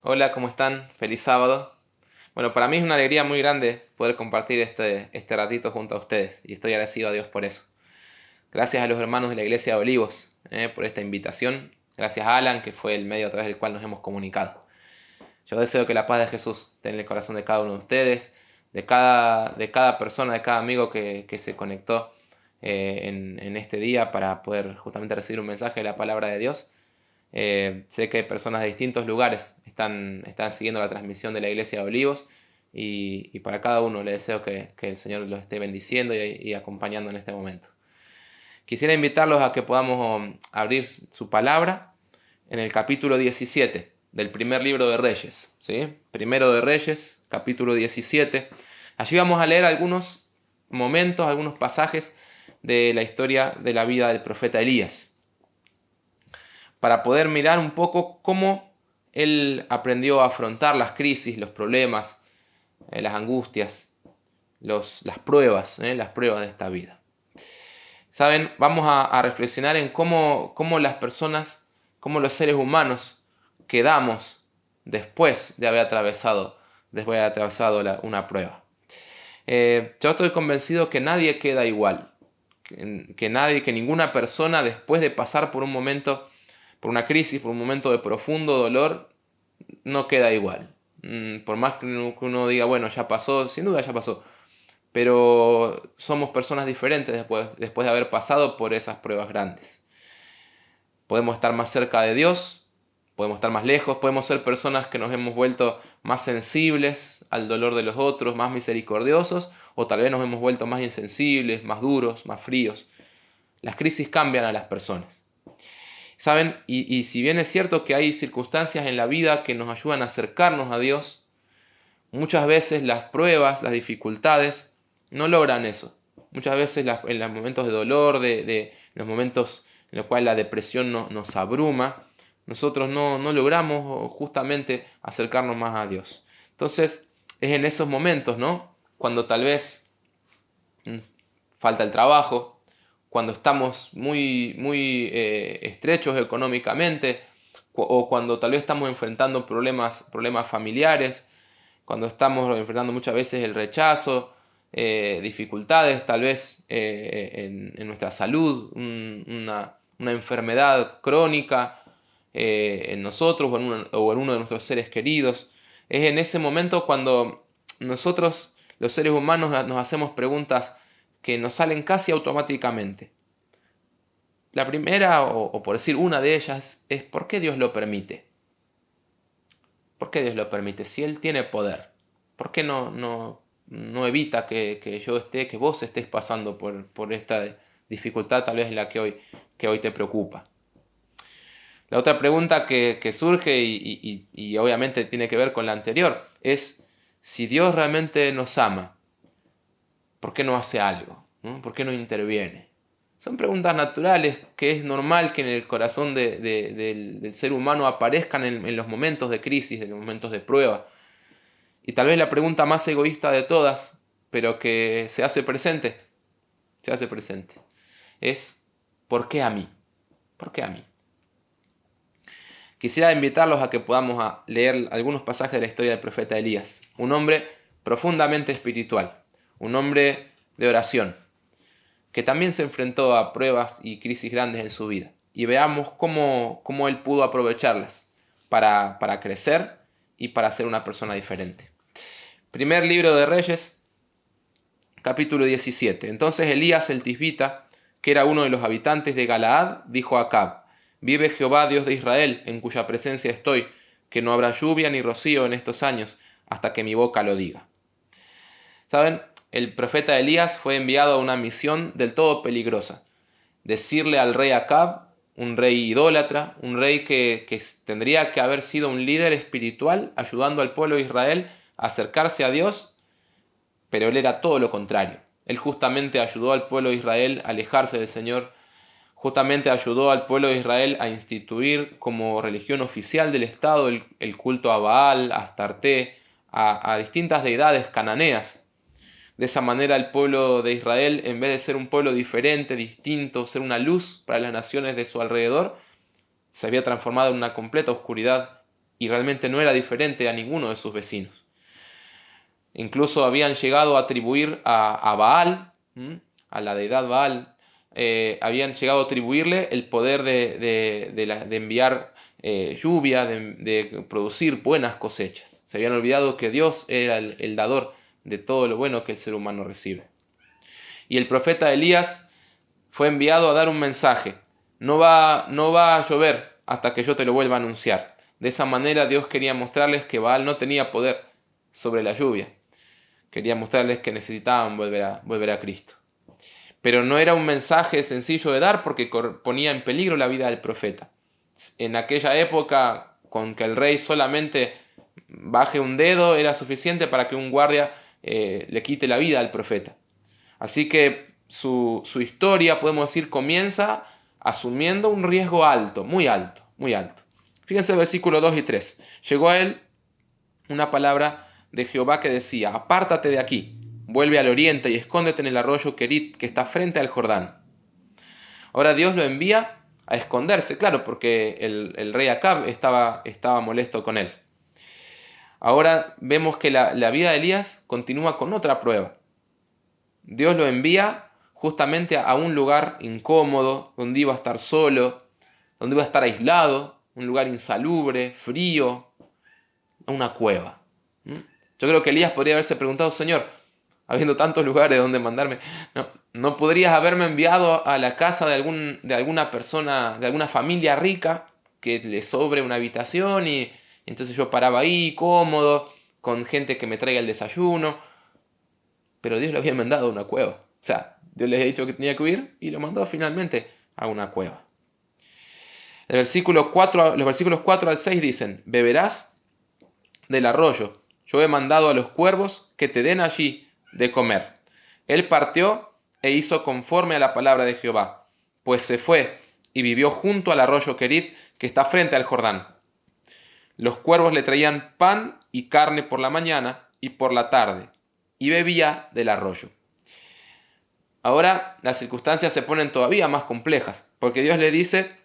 Hola, ¿cómo están? Feliz sábado. Bueno, para mí es una alegría muy grande poder compartir este ratito junto a ustedes y estoy agradecido a Dios por eso. Gracias a los hermanos de la Iglesia de Olivos por esta invitación. Gracias a Alan, que fue el medio a través del cual nos hemos comunicado. Yo deseo que la paz de Jesús esté en el corazón de cada uno de ustedes, de cada persona, de cada amigo que se conectó en este día para poder justamente recibir un mensaje de la palabra de Dios. Sé que personas de distintos lugares están siguiendo la transmisión de la Iglesia de Olivos y para cada uno le deseo que el Señor los esté bendiciendo y acompañando en este momento. Quisiera invitarlos a que podamos abrir su palabra en el capítulo 17 del primer libro de Reyes. ¿Sí? Primero de Reyes, capítulo 17. Allí vamos a leer algunos momentos, algunos pasajes de la historia de la vida del profeta Elías, para poder mirar un poco cómo él aprendió a afrontar las crisis, los problemas, las angustias, las pruebas de esta vida. Saben, vamos a reflexionar en cómo las personas, cómo los seres humanos quedamos después de haber atravesado una prueba. Yo estoy convencido que nadie queda igual, que ninguna persona después de pasar por una crisis, por un momento de profundo dolor, no queda igual. Por más que uno diga, bueno, ya pasó, sin duda ya pasó, pero somos personas diferentes después de haber pasado por esas pruebas grandes. Podemos estar más cerca de Dios, podemos estar más lejos, podemos ser personas que nos hemos vuelto más sensibles al dolor de los otros, más misericordiosos, o tal vez nos hemos vuelto más insensibles, más duros, más fríos. Las crisis cambian a las personas. ¿Saben? Y si bien es cierto que hay circunstancias en la vida que nos ayudan a acercarnos a Dios, muchas veces las pruebas, las dificultades, no logran eso. Muchas veces en los momentos de dolor, de los momentos en los cuales la depresión nos abruma, nosotros no logramos justamente acercarnos más a Dios. Entonces, es en esos momentos, ¿no? Cuando tal vez falta el trabajo, cuando estamos muy estrechos económicamente, o cuando tal vez estamos enfrentando problemas familiares, cuando estamos enfrentando muchas veces el rechazo, dificultades tal vez en nuestra salud, una enfermedad crónica en nosotros o en uno de nuestros seres queridos. Es en ese momento cuando nosotros, los seres humanos, nos hacemos preguntas que nos salen casi automáticamente. La primera, o por decir una de ellas, es ¿por qué Dios lo permite? ¿Por qué Dios lo permite? Si Él tiene poder, ¿por qué no evita que vos estés pasando por esta dificultad tal vez en la que hoy te preocupa? La otra pregunta que surge y obviamente tiene que ver con la anterior es si Dios realmente nos ama, ¿por qué no hace algo? ¿No? ¿Por qué no interviene? Son preguntas naturales que es normal que en el corazón del ser humano aparezcan en los momentos de crisis, en los momentos de prueba. Y tal vez la pregunta más egoísta de todas, pero que se hace presente, es ¿por qué a mí? ¿Por qué a mí? Quisiera invitarlos a que podamos leer algunos pasajes de la historia del profeta Elías, un hombre profundamente espiritual, un hombre de oración, que también se enfrentó a pruebas y crisis grandes en su vida. Y veamos cómo él pudo aprovecharlas para crecer y para ser una persona diferente. Primer libro de Reyes, capítulo 17. Entonces Elías el Tisbita, que era uno de los habitantes de Galaad, dijo a Acab: Vive Jehová, Dios de Israel, en cuya presencia estoy, que no habrá lluvia ni rocío en estos años, hasta que mi boca lo diga. ¿Saben? El profeta Elías fue enviado a una misión del todo peligrosa: decirle al rey Acab, un rey idólatra, un rey que tendría que haber sido un líder espiritual, ayudando al pueblo de Israel a acercarse a Dios, pero él era todo lo contrario. Él justamente ayudó al pueblo de Israel a alejarse del Señor, justamente ayudó al pueblo de Israel a instituir como religión oficial del Estado el culto a Baal, a Astarte, a distintas deidades cananeas. De esa manera el pueblo de Israel, en vez de ser un pueblo diferente, distinto, ser una luz para las naciones de su alrededor, se había transformado en una completa oscuridad y realmente no era diferente a ninguno de sus vecinos. Incluso habían llegado a atribuir a Baal, a la deidad Baal, habían llegado a atribuirle el poder de enviar lluvia, de producir buenas cosechas. Se habían olvidado que Dios era el dador de todo lo bueno que el ser humano recibe. Y el profeta Elías fue enviado a dar un mensaje. No va a llover hasta que yo te lo vuelva a anunciar. De esa manera Dios quería mostrarles que Baal no tenía poder sobre la lluvia. Quería mostrarles que necesitaban volver a Cristo. Pero no era un mensaje sencillo de dar porque ponía en peligro la vida del profeta. En aquella época, con que el rey solamente baje un dedo era suficiente para que un guardia le quite la vida al profeta. Así que su historia, podemos decir, comienza asumiendo un riesgo alto, muy alto, muy alto. Fíjense el versículo 2 y 3. Llegó a él una palabra de Jehová que decía: apártate de aquí, vuelve al oriente y escóndete en el arroyo Querit que está frente al Jordán. Ahora Dios lo envía a esconderse, claro, porque el rey Acab estaba molesto con él. Ahora vemos que la vida de Elías continúa con otra prueba. Dios lo envía justamente a un lugar incómodo, donde iba a estar solo, donde iba a estar aislado, un lugar insalubre, frío, una cueva. Yo creo que Elías podría haberse preguntado: Señor, habiendo tantos lugares donde mandarme, ¿no podrías haberme enviado a la casa de alguna persona, de alguna familia rica, que le sobre una habitación y entonces yo paraba ahí cómodo, con gente que me traiga el desayuno? Pero Dios le había mandado a una cueva. O sea, Dios les había dicho que tenía que huir y lo mandó finalmente a una cueva. Los versículos 4 al 6 dicen: beberás del arroyo. Yo he mandado a los cuervos que te den allí de comer. Él partió e hizo conforme a la palabra de Jehová, pues se fue y vivió junto al arroyo Querit que está frente al Jordán. Los cuervos le traían pan y carne por la mañana y por la tarde, y bebía del arroyo. Ahora las circunstancias se ponen todavía más complejas, porque Dios le dice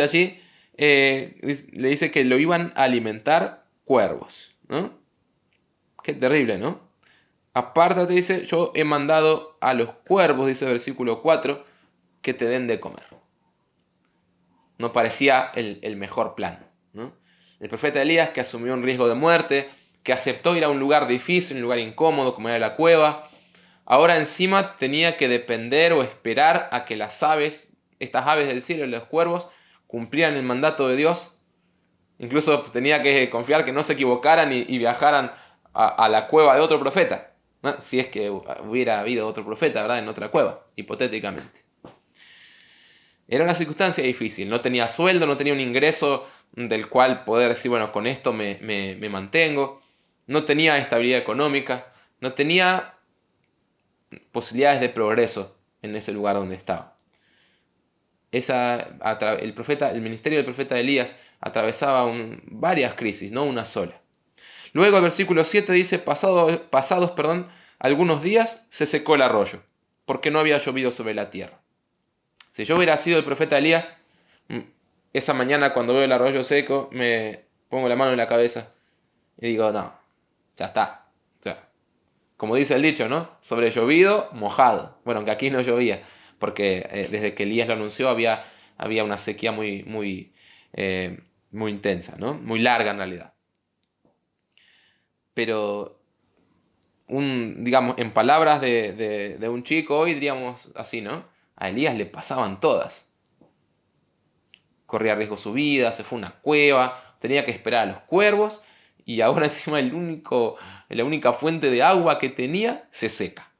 allí, le dice que lo iban a alimentar cuervos, ¿no? Qué terrible, ¿no? Apártate, dice, yo he mandado a los cuervos, dice el versículo 4, que te den de comer. No parecía el mejor plan, ¿no? El profeta Elías, que asumió un riesgo de muerte, que aceptó ir a un lugar difícil, un lugar incómodo como era la cueva, ahora encima tenía que depender o esperar a que las aves, estas aves del cielo, los cuervos, cumplieran el mandato de Dios. Incluso tenía que confiar que no se equivocaran y viajaran a la cueva de otro profeta, ¿no? Si es que hubiera habido otro profeta, ¿verdad? En otra cueva, hipotéticamente. Era una circunstancia difícil, no tenía sueldo, no tenía un ingreso del cual poder decir, bueno, con esto me mantengo. No tenía estabilidad económica, no tenía posibilidades de progreso en ese lugar donde estaba. El ministerio del profeta Elías atravesaba varias crisis, no una sola. Luego el versículo 7 dice: pasados algunos días se secó el arroyo, porque no había llovido sobre la tierra. Si yo hubiera sido el profeta Elías, esa mañana cuando veo el arroyo seco, me pongo la mano en la cabeza y digo: no, ya está. O sea, como dice el dicho, ¿no? Sobre llovido, mojado. Bueno, aunque aquí no llovía, porque desde que Elías lo anunció había una sequía muy intensa, ¿no? Muy larga en realidad. Pero, digamos, en palabras de un chico hoy diríamos así, ¿no? A Elías le pasaban todas. Corría riesgo su vida, se fue a una cueva, tenía que esperar a los cuervos y ahora encima la única fuente de agua que tenía se seca,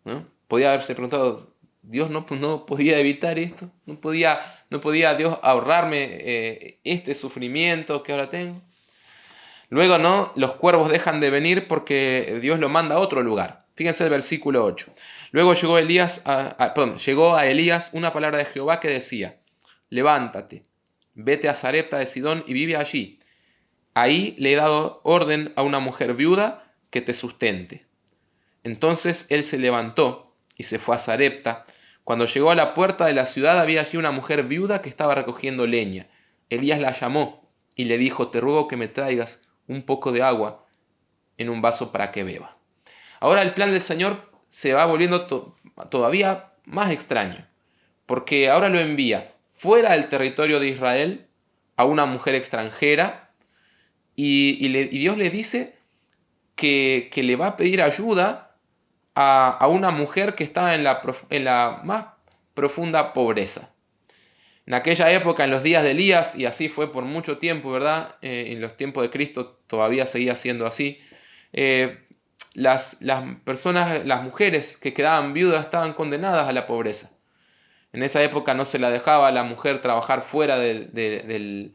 ¿no? Podía haberse preguntado: ¿Dios no podía evitar esto? ¿No podía Dios ahorrarme este sufrimiento que ahora tengo? Luego, ¿no? Los cuervos dejan de venir porque Dios lo manda a otro lugar. Fíjense el versículo 8. Luego llegó llegó a Elías una palabra de Jehová que decía: levántate, vete a Sarepta de Sidón y vive allí. Ahí le he dado orden a una mujer viuda que te sustente. Entonces él se levantó y se fue a Sarepta. Cuando llegó a la puerta de la ciudad había allí una mujer viuda que estaba recogiendo leña. Elías la llamó y le dijo, te ruego que me traigas un poco de agua en un vaso para que beba. Ahora el plan del Señor se va volviendo todavía más extraño, porque ahora lo envía fuera del territorio de Israel a una mujer extranjera y Dios le dice que le va a pedir ayuda a una mujer que estaba en la más profunda pobreza. En aquella época, en los días de Elías, y así fue por mucho tiempo, ¿verdad? En los tiempos de Cristo todavía seguía siendo así. eh, las personas, las mujeres que quedaban viudas estaban condenadas a la pobreza. En esa época no se la dejaba a la mujer trabajar fuera del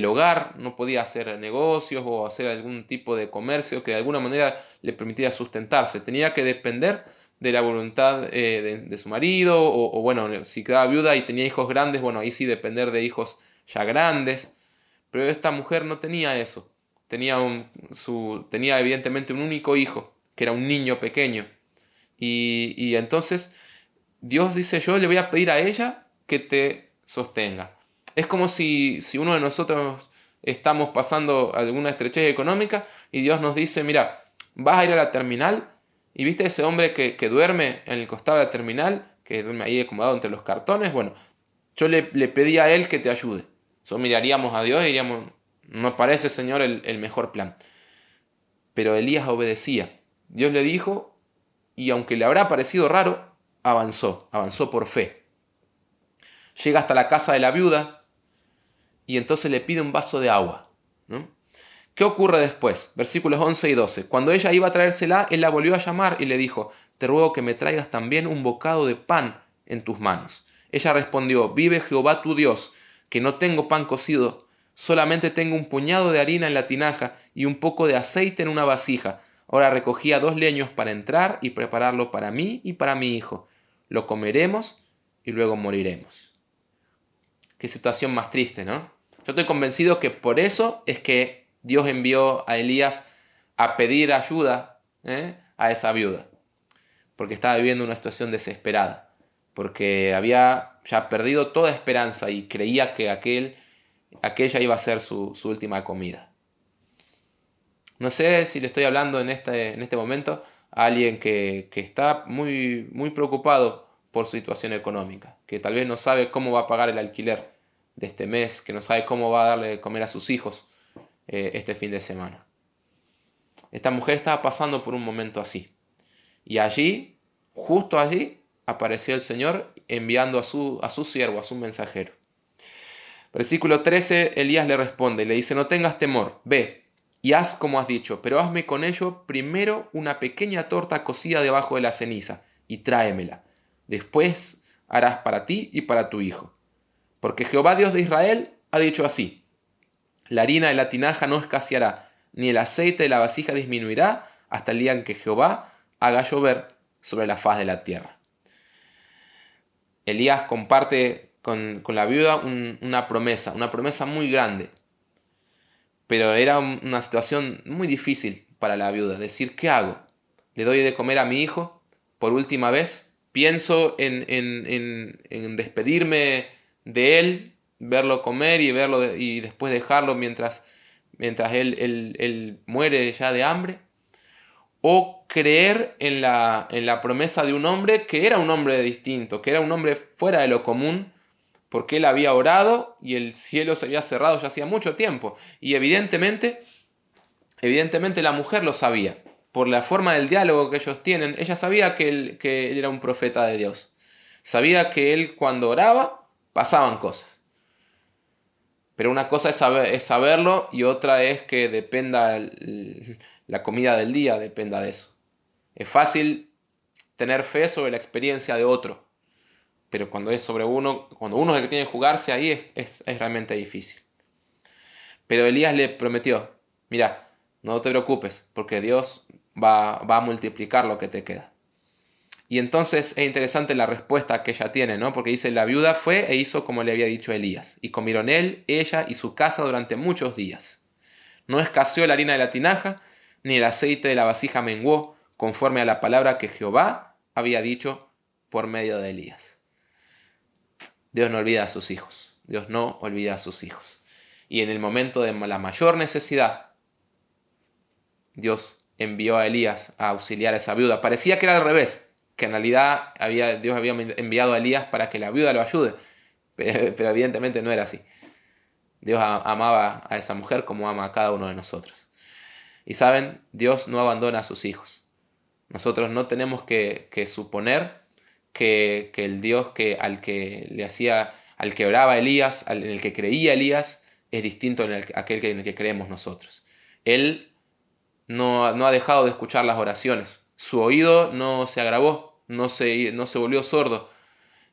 hogar, no podía hacer negocios o hacer algún tipo de comercio que de alguna manera le permitiera sustentarse. Tenía que depender de la voluntad de su marido o, bueno, si quedaba viuda y tenía hijos grandes, bueno, ahí sí depender de hijos ya grandes. Pero esta mujer no tenía eso. Tenía evidentemente un único hijo, que era un niño pequeño. Y entonces Dios dice, yo le voy a pedir a ella que te sostenga. Es como si uno de nosotros estamos pasando alguna estrechez económica y Dios nos dice, mira, vas a ir a la terminal y viste ese hombre que duerme en el costado de la terminal, que duerme ahí acomodado entre los cartones. Bueno, yo le pedí a él que te ayude. Nosotros miraríamos a Dios y diríamos, no parece, Señor, el mejor plan. Pero Elías obedecía. Dios le dijo, y aunque le habrá parecido raro, avanzó por fe. Llega hasta la casa de la viuda y entonces le pide un vaso de agua, ¿no? ¿Qué ocurre después? Versículos 11 y 12. Cuando ella iba a traérsela, él la volvió a llamar y le dijo, te ruego que me traigas también un bocado de pan en tus manos. Ella respondió, vive Jehová tu Dios, que no tengo pan cocido, solamente tengo un puñado de harina en la tinaja y un poco de aceite en una vasija. Ahora recogía 2 leños para entrar y prepararlo para mí y para mi hijo. Lo comeremos y luego moriremos. Qué situación más triste, ¿no? Yo estoy convencido que por eso es que Dios envió a Elías a pedir ayuda a esa viuda, porque estaba viviendo una situación desesperada, porque había ya perdido toda esperanza y creía que aquella iba a ser su última comida. No sé si le estoy hablando en este momento a alguien que está muy, muy preocupado por su situación económica, que tal vez no sabe cómo va a pagar el alquiler de este mes, que no sabe cómo va a darle de comer a sus hijos este fin de semana. Esta mujer estaba pasando por un momento así. Y allí, justo allí, apareció el Señor enviando a su siervo, a su mensajero. Versículo 13, Elías le responde, le dice, no tengas temor, ve y haz como has dicho, pero hazme con ello primero una pequeña torta cocida debajo de la ceniza y tráemela. Después harás para ti y para tu hijo. Porque Jehová Dios de Israel ha dicho así, la harina de la tinaja no escaseará, ni el aceite de la vasija disminuirá hasta el día en que Jehová haga llover sobre la faz de la tierra. Elías comparte con la viuda una promesa muy grande, pero era una situación muy difícil para la viuda. Decir, ¿qué hago? ¿Le doy de comer a mi hijo por última vez? ¿Pienso en despedirme de él, verlo comer y después dejarlo mientras él muere ya de hambre? ¿O creer en la promesa de un hombre que era un hombre distinto, que era un hombre fuera de lo común, porque él había orado y el cielo se había cerrado ya hacía mucho tiempo? Y evidentemente la mujer lo sabía. Por la forma del diálogo que ellos tienen, ella sabía que él era un profeta de Dios. Sabía que él cuando oraba pasaban cosas. Pero una cosa es saberlo y otra es que dependa la comida del día, dependa de eso. Es fácil tener fe sobre la experiencia de otro, pero cuando es sobre uno, cuando uno es el que tiene que jugarse ahí es realmente difícil. Pero Elías le prometió, mira, no te preocupes, porque Dios va a multiplicar lo que te queda. Y entonces es interesante la respuesta que ella tiene, ¿no? Porque dice, la viuda fue e hizo como le había dicho Elías, y comieron él, ella y su casa durante muchos días. No escaseó la harina de la tinaja, ni el aceite de la vasija menguó, conforme a la palabra que Jehová había dicho por medio de Elías. Dios no olvida a sus hijos. Dios no olvida a sus hijos. Y en el momento de la mayor necesidad, Dios envió a Elías a auxiliar a esa viuda. Parecía que era al revés, que en realidad Dios había enviado a Elías para que la viuda lo ayude, pero evidentemente no era así. Dios amaba a esa mujer como ama a cada uno de nosotros. Y saben, Dios no abandona a sus hijos. Nosotros no tenemos que suponer que el Dios al que oraba Elías, en el que creía Elías, es distinto en aquel en el que creemos nosotros. Él no ha dejado de escuchar las oraciones. Su oído no se agravó, no se volvió sordo.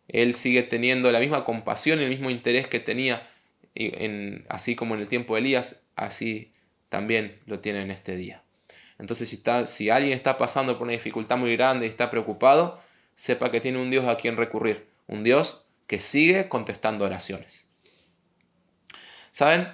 Él sigue teniendo la misma compasión y el mismo interés que tenía, así como en el tiempo de Elías, así también lo tiene en este día. Entonces, si alguien está pasando por una dificultad muy grande y está preocupado, sepa que tiene un Dios a quien recurrir, un Dios que sigue contestando oraciones. ¿Saben?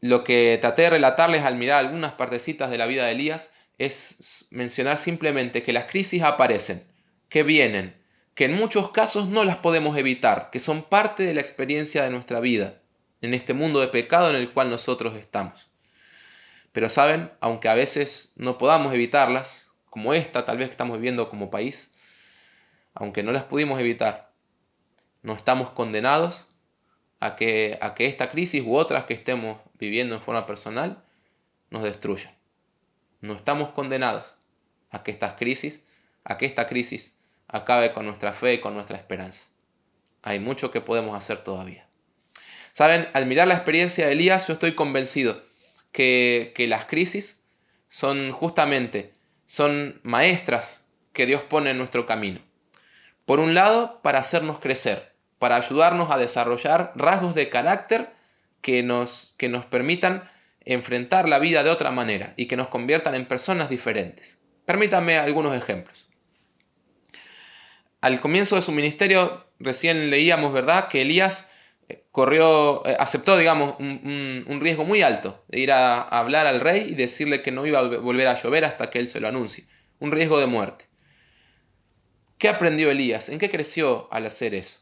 Lo que traté de relatarles al mirar algunas partecitas de la vida de Elías es mencionar simplemente que las crisis aparecen, que vienen, que en muchos casos no las podemos evitar, que son parte de la experiencia de nuestra vida, en este mundo de pecado en el cual nosotros estamos. Pero saben, aunque a veces no podamos evitarlas, como esta tal vez que estamos viviendo como país, aunque no las pudimos evitar, no estamos condenados a que esta crisis u otras que estemos viviendo en forma personal nos destruyan. No estamos condenados a que esta crisis acabe con nuestra fe y con nuestra esperanza. Hay mucho que podemos hacer todavía. Saben, al mirar la experiencia de Elías, yo estoy convencido que las crisis son maestras que Dios pone en nuestro camino. Por un lado, para hacernos crecer, para ayudarnos a desarrollar rasgos de carácter que nos permitan enfrentar la vida de otra manera y que nos conviertan en personas diferentes. Permítanme algunos ejemplos. Al comienzo de su ministerio, recién leíamos, ¿verdad?, que Elías aceptó, digamos, un riesgo muy alto de ir a hablar al rey y decirle que no iba a volver a llover hasta que él se lo anuncie. Un riesgo de muerte. ¿Qué aprendió Elías? ¿En qué creció al hacer eso?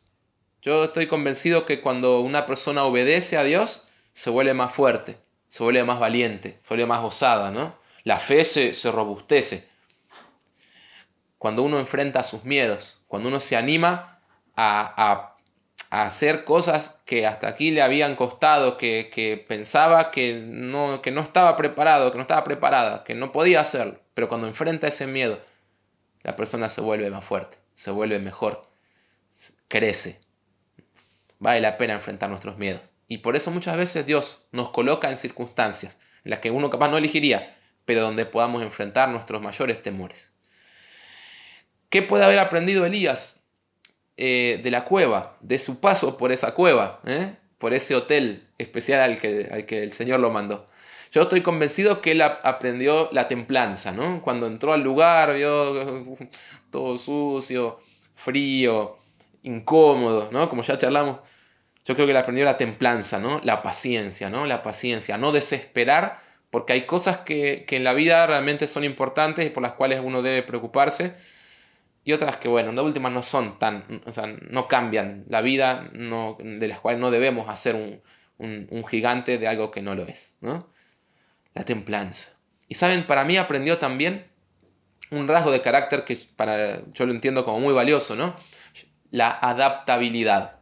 Yo estoy convencido que cuando una persona obedece a Dios, se vuelve más fuerte, se vuelve más valiente, se vuelve más osada, ¿no? La fe se robustece. Cuando uno enfrenta sus miedos, cuando uno se anima a hacer cosas que hasta aquí le habían costado, que pensaba que no estaba preparado, que no estaba preparada, que no podía hacerlo. Pero cuando enfrenta ese miedo, la persona se vuelve más fuerte, se vuelve mejor, crece. Vale la pena enfrentar nuestros miedos. Y por eso muchas veces Dios nos coloca en circunstancias en las que uno capaz no elegiría, pero donde podamos enfrentar nuestros mayores temores. ¿Qué puede haber aprendido Elías de la cueva, de su paso por esa cueva, por ese hotel especial al que el Señor lo mandó? Yo estoy convencido que él aprendió la templanza, ¿no? Cuando entró al lugar, vio todo sucio, frío, incómodo, ¿no? Como ya charlamos, yo creo que él aprendió la templanza, ¿no? La paciencia, ¿no? La paciencia, no desesperar, porque hay cosas que en la vida realmente son importantes y por las cuales uno debe preocuparse, y otras que, bueno, de última no son o sea, no cambian la vida, de las cuales no debemos hacer un gigante de algo que no lo es, ¿no? La templanza. Y saben, para mí aprendió también un rasgo de carácter que yo lo entiendo como muy valioso, ¿no? La adaptabilidad.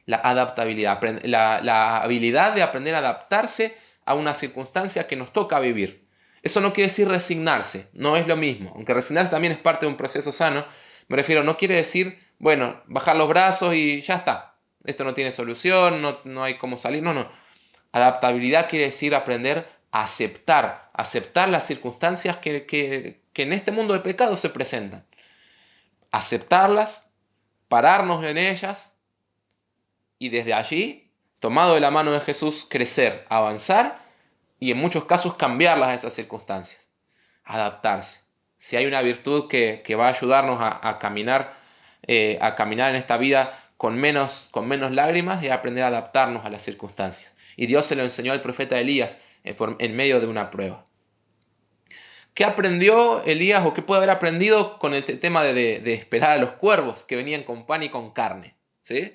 La adaptabilidad, la habilidad de aprender a adaptarse a una circunstancia que nos toca vivir. Eso no quiere decir resignarse, no es lo mismo, aunque resignarse también es parte de un proceso sano. Me refiero, no quiere decir, bueno, bajar los brazos y ya está, esto no tiene solución, no hay cómo salir, no. Adaptabilidad quiere decir aprender a aceptar las circunstancias que en este mundo de pecado se presentan. Aceptarlas, pararnos en ellas y desde allí, tomado de la mano de Jesús, crecer, avanzar y en muchos casos cambiarlas a esas circunstancias. Adaptarse. Si hay una virtud que va a ayudarnos a caminar en esta vida con menos lágrimas, es aprender a adaptarnos a las circunstancias. Y Dios se lo enseñó al profeta Elías en medio de una prueba. ¿Qué aprendió Elías o qué puede haber aprendido con el tema de esperar a los cuervos que venían con pan y con carne? ¿Sí?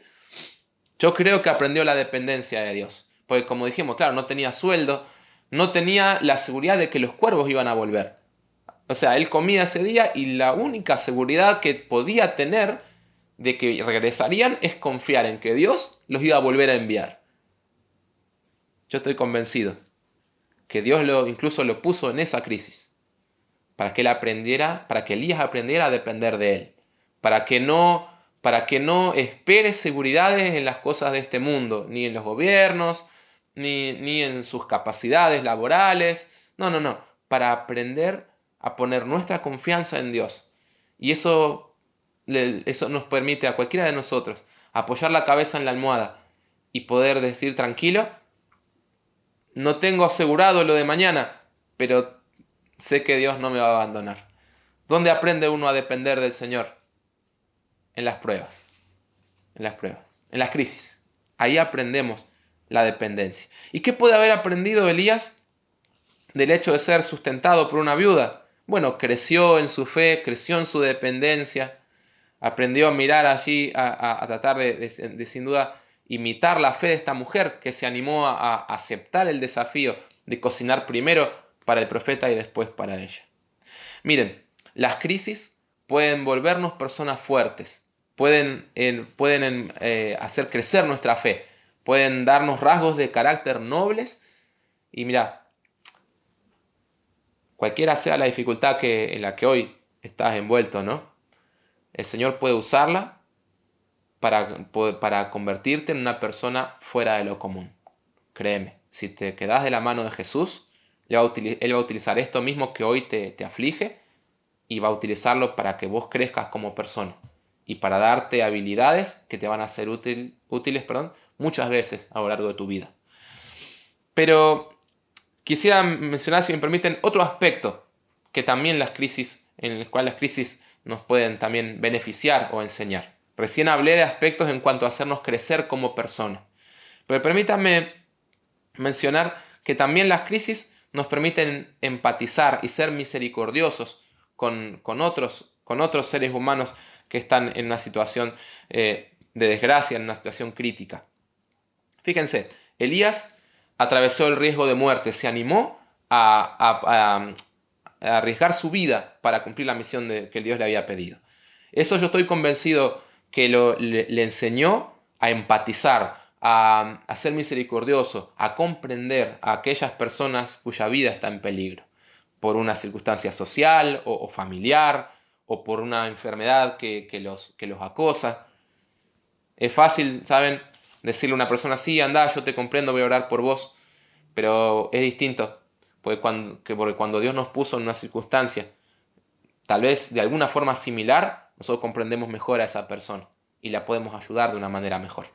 Yo creo que aprendió la dependencia de Dios. Porque como dijimos, claro, no tenía sueldo, no tenía la seguridad de que los cuervos iban a volver. O sea, él comía ese día y la única seguridad que podía tener de que regresarían es confiar en que Dios los iba a volver a enviar. Yo estoy convencido que Dios incluso lo puso en esa crisis para que él aprendiera, para que Elías aprendiera a depender de él, para que no, para que no espere seguridades en las cosas de este mundo, ni en los gobiernos, ni en sus capacidades laborales. No, no, no, para aprender a poner nuestra confianza en Dios. Y eso nos permite a cualquiera de nosotros apoyar la cabeza en la almohada y poder decir tranquilo, no tengo asegurado lo de mañana, pero sé que Dios no me va a abandonar. ¿Dónde aprende uno a depender del Señor? En las pruebas, en las pruebas, en las crisis. Ahí aprendemos la dependencia. ¿Y qué puede haber aprendido Elías del hecho de ser sustentado por una viuda? Bueno, creció en su fe, creció en su dependencia, aprendió a mirar allí, a tratar de sin duda imitar la fe de esta mujer que se animó a aceptar el desafío de cocinar primero para el profeta y después para ella. Miren, las crisis pueden volvernos personas fuertes, pueden hacer crecer nuestra fe, pueden darnos rasgos de carácter nobles y mira, cualquiera sea la dificultad en la que hoy estás envuelto, ¿no? El Señor puede usarla para convertirte en una persona fuera de lo común. Créeme, si te quedas de la mano de Jesús, Él va a utilizar esto mismo que hoy te aflige y va a utilizarlo para que vos crezcas como persona y para darte habilidades que te van a ser útiles, muchas veces a lo largo de tu vida. Pero quisiera mencionar, si me permiten, otro aspecto que también en el cual las crisis nos pueden también beneficiar o enseñar. Recién hablé de aspectos en cuanto a hacernos crecer como persona. Pero permítanme mencionar que también las crisis nos permiten empatizar y ser misericordiosos con otros seres humanos que están en una situación de desgracia, en una situación crítica. Fíjense, Elías atravesó el riesgo de muerte, se animó a arriesgar su vida para cumplir la misión que Dios le había pedido. Eso yo estoy convencido que le enseñó a empatizar, a ser misericordioso, a comprender a aquellas personas cuya vida está en peligro, por una circunstancia social o familiar, o por una enfermedad que los acosa. Es fácil, ¿saben?, decirle a una persona, sí, anda, yo te comprendo, voy a orar por vos, pero es distinto, porque cuando Dios nos puso en una circunstancia, tal vez de alguna forma similar, nosotros comprendemos mejor a esa persona y la podemos ayudar de una manera mejor.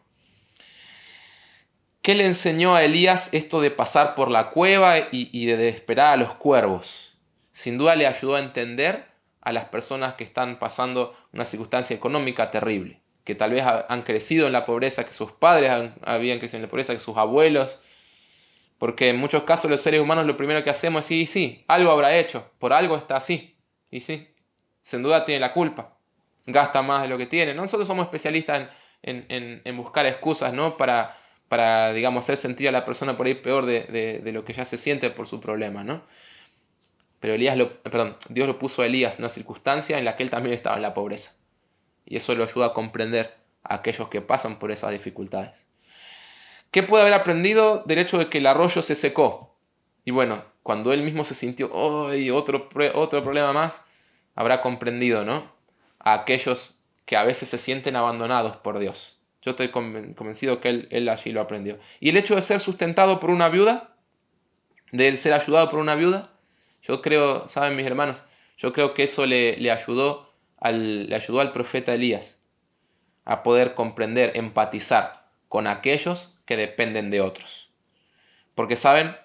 ¿Qué le enseñó a Elías esto de pasar por la cueva y de esperar a los cuervos? Sin duda le ayudó a entender a las personas que están pasando una circunstancia económica terrible, que tal vez han crecido en la pobreza, que sus padres habían crecido en la pobreza, que sus abuelos, porque en muchos casos los seres humanos lo primero que hacemos es decir, sí, algo habrá hecho, por algo está así, y sí, sin duda tiene la culpa, gasta más de lo que tiene. Nosotros somos especialistas en buscar excusas, ¿no?, para, digamos, hacer sentir a la persona por ahí peor de lo que ya se siente por su problema, ¿no? Pero Dios lo puso a Elías en una circunstancia en la que él también estaba en la pobreza. Y eso lo ayuda a comprender a aquellos que pasan por esas dificultades. ¿Qué puede haber aprendido del hecho de que el arroyo se secó? Y bueno, cuando él mismo se sintió, ¡ay, otro problema más! Habrá comprendido, ¿no?, a aquellos que a veces se sienten abandonados por Dios. Yo estoy convencido que él allí lo aprendió. Y el hecho de ser sustentado por una viuda, de él ser ayudado por una viuda, yo creo, ¿saben, mis hermanos? Yo creo que eso le ayudó al profeta Elías a poder comprender, empatizar con aquellos que dependen de otros. Porque, ¿saben?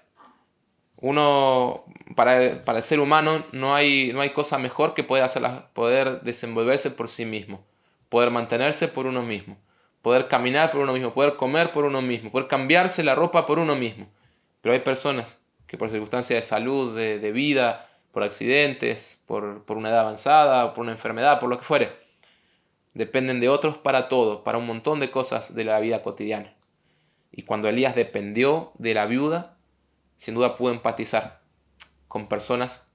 Para el ser humano no hay cosa mejor que poder desenvolverse por sí mismo, poder mantenerse por uno mismo, poder caminar por uno mismo, poder comer por uno mismo, poder cambiarse la ropa por uno mismo. Pero hay personas que por circunstancias de salud, de vida, por accidentes, por una edad avanzada, por una enfermedad, por lo que fuere, dependen de otros para todo, para un montón de cosas de la vida cotidiana. Y cuando Elías dependió de la viuda, sin duda pudo empatizar con personas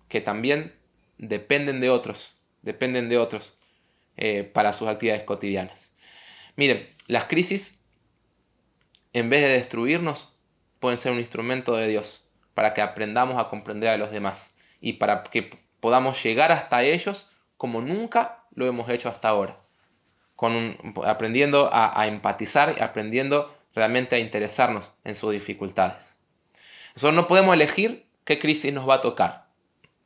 que también dependen de otros para sus actividades cotidianas. Miren, las crisis, en vez de destruirnos, pueden ser un instrumento de Dios para que aprendamos a comprender a los demás y para que podamos llegar hasta ellos como nunca lo hemos hecho hasta ahora, aprendiendo a empatizar y aprendiendo realmente a interesarnos en sus dificultades. Nosotros no podemos elegir qué crisis nos va a tocar.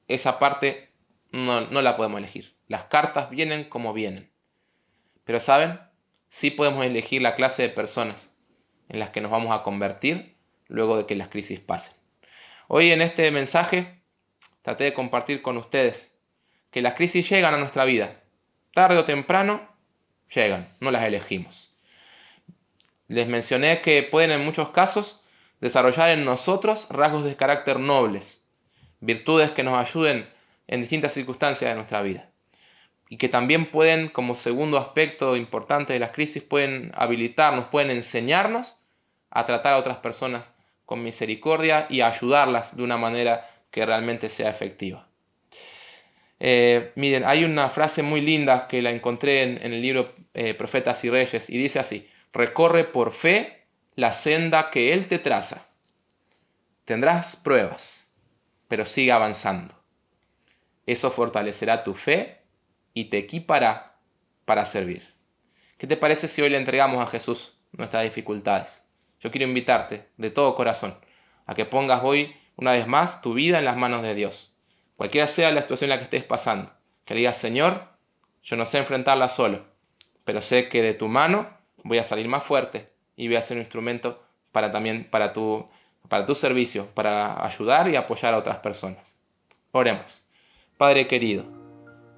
Esa parte no la podemos elegir. Las cartas vienen como vienen. Pero ¿saben? Sí podemos elegir la clase de personas en las que nos vamos a convertir luego de que las crisis pasen. Hoy en este mensaje traté de compartir con ustedes que las crisis llegan a nuestra vida. Tarde o temprano llegan, no las elegimos. Les mencioné que pueden en muchos casos desarrollar en nosotros rasgos de carácter nobles, virtudes que nos ayuden en distintas circunstancias de nuestra vida. Y que también pueden, como segundo aspecto importante de las crisis, pueden habilitarnos, pueden enseñarnos a tratar a otras personas con misericordia y a ayudarlas de una manera que realmente sea efectiva. Miren, hay una frase muy linda que la encontré en el libro Profetas y Reyes y dice así: recorre por fe la senda que Él te traza. Tendrás pruebas, pero sigue avanzando. Eso fortalecerá tu fe y te equipará para servir. ¿Qué te parece si hoy le entregamos a Jesús nuestras dificultades? Yo quiero invitarte de todo corazón a que pongas hoy una vez más tu vida en las manos de Dios. Cualquiera sea la situación en la que estés pasando, que digas: Señor, yo no sé enfrentarla solo, pero sé que de tu mano voy a salir más fuerte y voy a ser un instrumento para tu servicio, para ayudar y apoyar a otras personas. Oremos. Padre querido,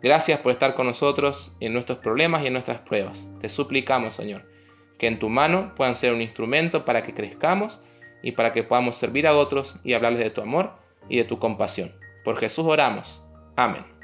gracias por estar con nosotros en nuestros problemas y en nuestras pruebas. Te suplicamos, Señor, que en tu mano puedan ser un instrumento para que crezcamos y para que podamos servir a otros y hablarles de tu amor y de tu compasión. Por Jesús oramos. Amén.